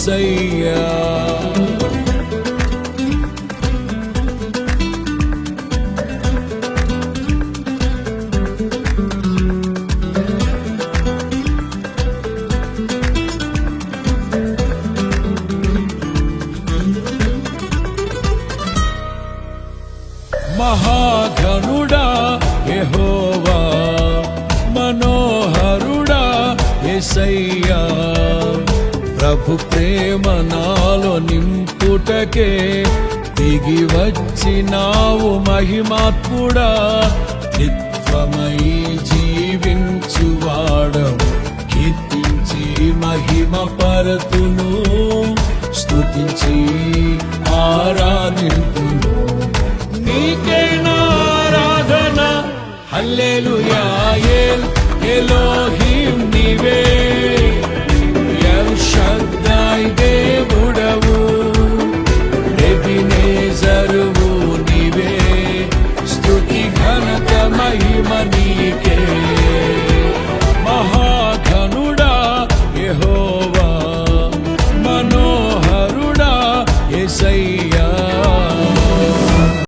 యేసయ్యా. మహాగణుడా యెహోవా, మనోహరుడా యేసయ్యా. ప్రభు ప్రేమ నాలో నింపుటకే దిగి వచ్చినావు మహిమాత్ముడా. నిత్యమై జీవించువాడవు, కీర్తించి మహిమ పరతును, స్తుతించి ఆరాధింతును. నీకే ఆరాధన, హల్లెలూయా. ఎలోహిం నీవే, ఎల్ షద్దాయ్ దేవుడవు, ఎబినేజరువు నీవే. స్తుతి ఘనత మహిమ నీకే.